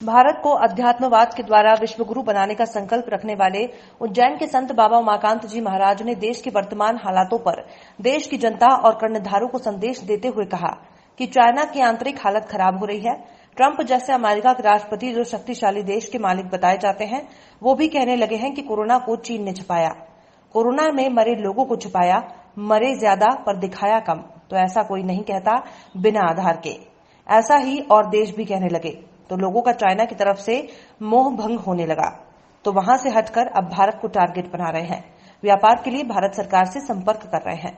भारत को अध्यात्मवाद के द्वारा विश्वगुरु बनाने का संकल्प रखने वाले उज्जैन के संत बाबा उमाकांत जी महाराज ने देश के वर्तमान हालातों पर देश की जनता और कर्णधारों को संदेश देते हुए कहा कि चाइना की आंतरिक हालत खराब हो रही है। ट्रंप जैसे अमेरिका के राष्ट्रपति जो शक्तिशाली देश के मालिक बताए जाते हैं, वो भी कहने लगे हैं कि कोरोना को चीन ने छिपाया। कोरोना में मरे लोगों को छिपाया, मरे ज्यादा पर दिखाया कम। तो ऐसा कोई नहीं कहता बिना आधार के। ऐसा ही और देश भी कहने लगे तो लोगों का चाइना की तरफ से मोह भंग होने लगा, तो वहां से हटकर अब भारत को टारगेट बना रहे हैं। व्यापार के लिए भारत सरकार से संपर्क कर रहे हैं।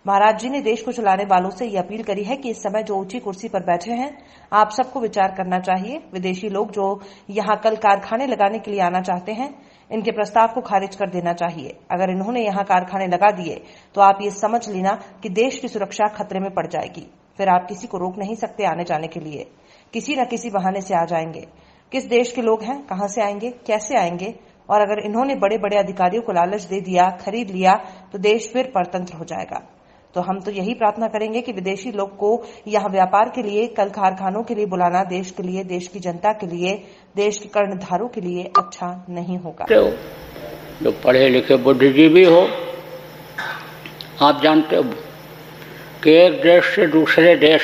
महाराज जी ने देश को चलाने वालों से ये अपील करी है कि इस समय जो ऊंची कुर्सी पर बैठे हैं, आप सबको विचार करना चाहिए। विदेशी लोग जो यहाँ कल कारखाने लगाने के लिए आना चाहते हैं, इनके प्रस्ताव को खारिज कर देना चाहिए। अगर इन्होंने यहाँ कारखाने लगा दिए तो आप ये समझ लेना कि देश की सुरक्षा खतरे में पड़ जाएगी। फिर आप किसी को रोक नहीं सकते आने जाने के लिए। किसी न किसी बहाने से आ जाएंगे। किस देश के लोग हैं, कहां से आएंगे, कैसे आएंगे? और अगर इन्होंने बड़े बड़े अधिकारियों को लालच दे दिया, खरीद लिया, तो देश फिर परतंत्र हो जाएगा। तो हम तो यही प्रार्थना करेंगे कि विदेशी लोग को यहाँ व्यापार के लिए, कल कारखानों के लिए बुलाना देश के लिए, देश की जनता के लिए, देश के कर्णधारों के लिए अच्छा नहीं होगा। जो पढ़े लिखे बुद्धिजीवी हो, आप जानते हो कि एक देश से दूसरे देश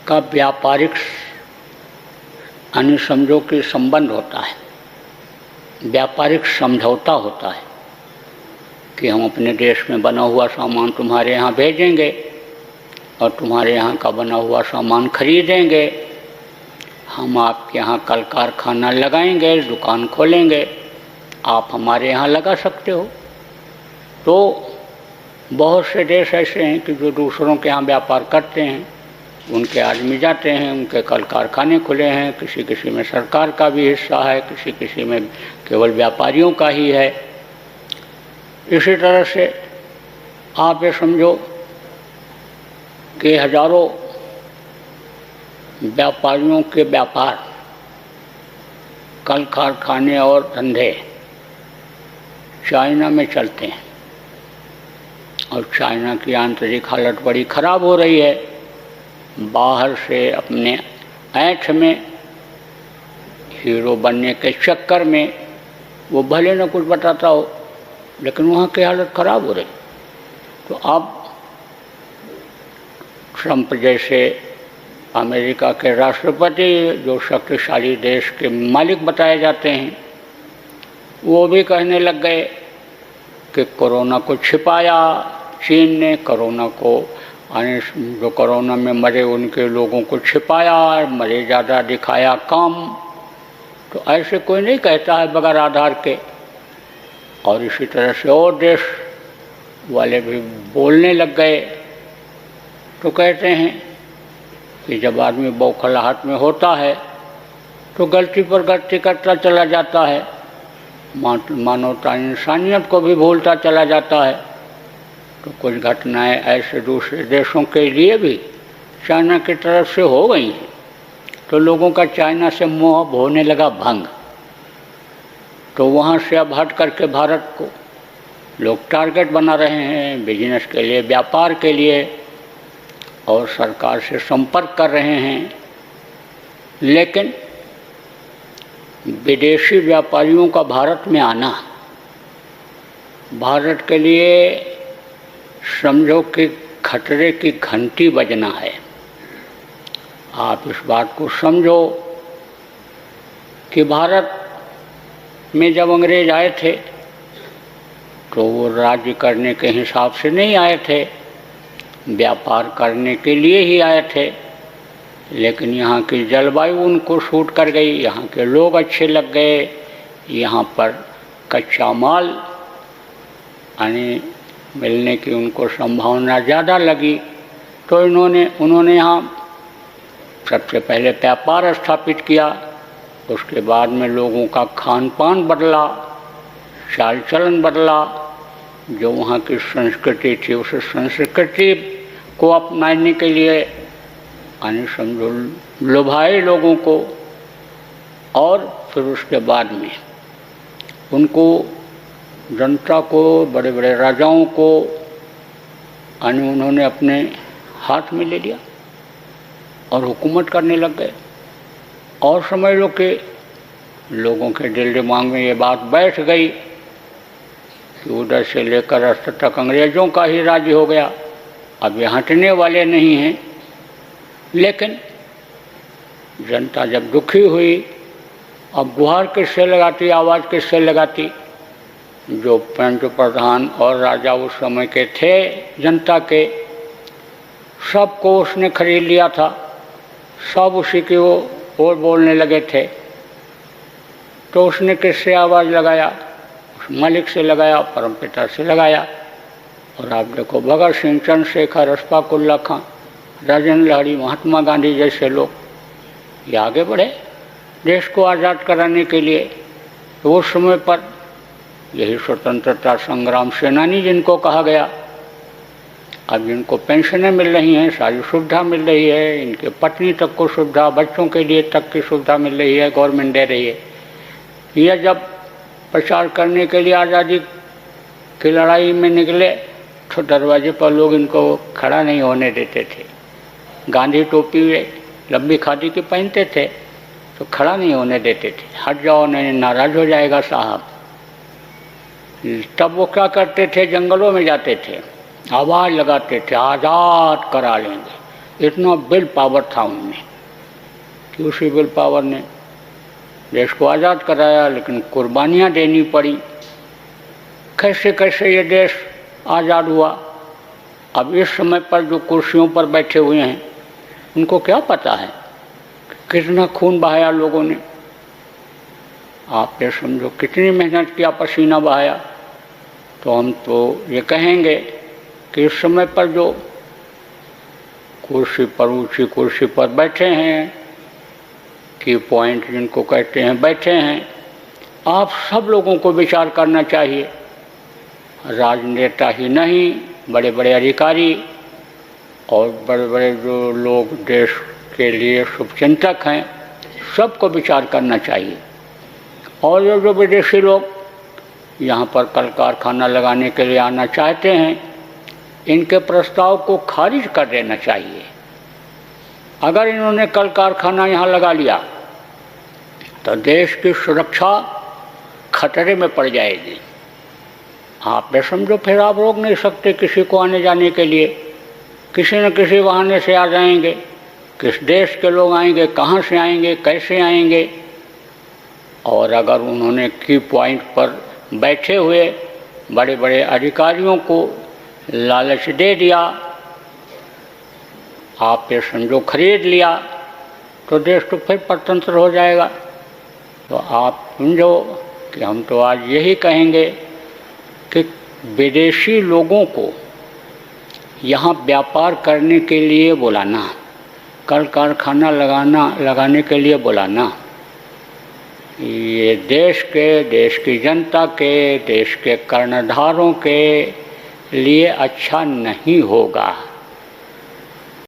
का व्यापारिक समझो कि संबंध होता है, व्यापारिक समझौता होता है कि हम अपने देश में बना हुआ सामान तुम्हारे यहाँ भेजेंगे और तुम्हारे यहाँ का बना हुआ सामान खरीदेंगे। हम आपके यहाँ कल कारखाना लगाएंगे, दुकान खोलेंगे, आप हमारे यहाँ लगा सकते हो। तो बहुत से देश ऐसे हैं कि जो दूसरों के यहाँ व्यापार करते हैं, उनके आदमी जाते हैं, उनके कल कारखाने खुले हैं। किसी किसी में सरकार का भी हिस्सा है, किसी किसी में केवल व्यापारियों का ही है। इसी तरह से आप ये समझो कि हजारों व्यापारियों के व्यापार, कल कारखाने और धंधे चाइना में चलते हैं और चाइना की आंतरिक हालत बड़ी खराब हो रही है। बाहर से अपने ऐंठ में, हीरो बनने के चक्कर में वो भले न कुछ बताता हो, लेकिन वहाँ की हालत खराब हो रही। तो अब ट्रंप जैसे अमेरिका के राष्ट्रपति जो शक्तिशाली देश के मालिक बताए जाते हैं, वो भी कहने लग गए कि कोरोना को छिपाया चीन ने, कोरोना को जो कोरोना में मरे उनके लोगों को छिपाया, मरे ज़्यादा दिखाया कम। तो ऐसे कोई नहीं कहता है बगैर आधार के। और इसी तरह से और देश वाले भी बोलने लग गए। तो कहते हैं कि जब आदमी बौखलाहट में होता है तो गलती पर गलती करता चला जाता है, मानवता इंसानियत को भी भूलता चला जाता है। तो कुछ घटनाएं ऐसे दूसरे देशों के लिए भी चाइना की तरफ से हो गई हैं। तो लोगों का चाइना से मोह होने लगा भंग। तो वहाँ से अब हट करके भारत को लोग टारगेट बना रहे हैं बिजनेस के लिए, व्यापार के लिए, और सरकार से संपर्क कर रहे हैं। लेकिन विदेशी व्यापारियों का भारत में आना भारत के लिए समझो कि खतरे की घंटी बजना है। आप इस बात को समझो कि भारत में जब अंग्रेज आए थे तो वो राज्य करने के हिसाब से नहीं आए थे, व्यापार करने के लिए ही आए थे। लेकिन यहाँ की जलवायु उनको सूट कर गई, यहाँ के लोग अच्छे लग गए, यहाँ पर कच्चा माल यानी मिलने की उनको संभावना ज़्यादा लगी। तो उन्होंने यहाँ सबसे पहले व्यापार स्थापित किया। उसके बाद में लोगों का खान पान बदला, चाल चलन बदला। जो वहाँ की संस्कृति थी उस संस्कृति को अपनाने के लिए यानी समझो लुभाए लोगों को। और फिर उसके बाद में उनको, जनता को, बड़े बड़े राजाओं को यानी उन्होंने अपने हाथ में ले लिया और हुकूमत करने लग गए। और समझ लो कि लोगों के दिल दिमाग में ये बात बैठ गई कि उधर से लेकर अस्तर तक अंग्रेज़ों का ही राज्य हो गया, अब ये हटने वाले नहीं हैं। लेकिन जनता जब दुखी हुई, अब गुहार किससे लगाती, आवाज़ किससे लगाती? जो पंच प्रधान और राजा उस समय के थे जनता के, सबको उसने खरीद लिया था, सब उसी की ओर बोलने लगे थे। तो उसने किससे आवाज़ लगाया? उस मालिक से लगाया, परमपिता से लगाया। और आप देखो भगत सिंह, चंद्रशेखर, अशफाक उल्लाह खां, राजेंद्र लाहिड़ी, महात्मा गांधी जैसे लोग ये आगे बढ़े देश को आज़ाद कराने के लिए। तो उस समय पर यही स्वतंत्रता संग्राम सेनानी जिनको कहा गया, अब जिनको पेंशनें मिल रही हैं, सारी सुविधा मिल रही है, इनके पत्नी तक को सुविधा, बच्चों के लिए तक की सुविधा मिल रही है, गवर्नमेंट दे रही है। यह जब प्रचार करने के लिए आज़ादी की लड़ाई में निकले तो दरवाजे पर लोग इनको खड़ा नहीं होने देते थे। गांधी टोपी लंबी खादी की पहनते थे तो खड़ा नहीं होने देते थे, हट जाओ नहीं नाराज हो जाएगा साहब। तब वो क्या करते थे, जंगलों में जाते थे, आवाज़ लगाते थे आज़ाद करा लेंगे। इतना विल पावर था उनमें कि उसी विल पावर ने देश को आज़ाद कराया, लेकिन कुर्बानियाँ देनी पड़ी। कैसे कैसे ये देश आज़ाद हुआ। अब इस समय पर जो कुर्सियों पर बैठे हुए हैं उनको क्या पता है कितना खून बहाया लोगों ने। आप ये समझो कितनी मेहनत किया, पसीना बहाया। तो हम तो ये कहेंगे कि इस समय पर जो कुर्सी पर, ऊंची कुर्सी पर बैठे हैं, की पॉइंट जिनको कहते हैं, बैठे हैं, आप सब लोगों को विचार करना चाहिए। राजनेता ही नहीं, बड़े बड़े अधिकारी और बड़े बड़े जो लोग देश के लिए शुभचिंतक हैं, सबको विचार करना चाहिए। और जो विदेशी लोग यहाँ पर कल कारखाना लगाने के लिए आना चाहते हैं, इनके प्रस्ताव को खारिज कर देना चाहिए। अगर इन्होंने कल कारखाना यहाँ लगा लिया तो देश की सुरक्षा खतरे में पड़ जाएगी। आप ये समझो फिर आप रोक नहीं सकते किसी को आने जाने के लिए, किसी न किसी बहाने से आ जाएंगे। किस देश के लोग आएंगे, कहाँ से आएंगे, कैसे आएंगे। और अगर उन्होंने की पॉइंट पर बैठे हुए बड़े बड़े अधिकारियों को लालच दे दिया, आप ये समझो खरीद लिया, तो देश तो फिर परतंत्र हो जाएगा। तो आप समझो कि हम तो आज यही कहेंगे कि विदेशी लोगों को यहाँ व्यापार करने के लिए बुलाना, कल कारखाना लगाने के लिए बुलाना, ये देश की जनता के, देश के कर्णधारों के लिए अच्छा नहीं होगा।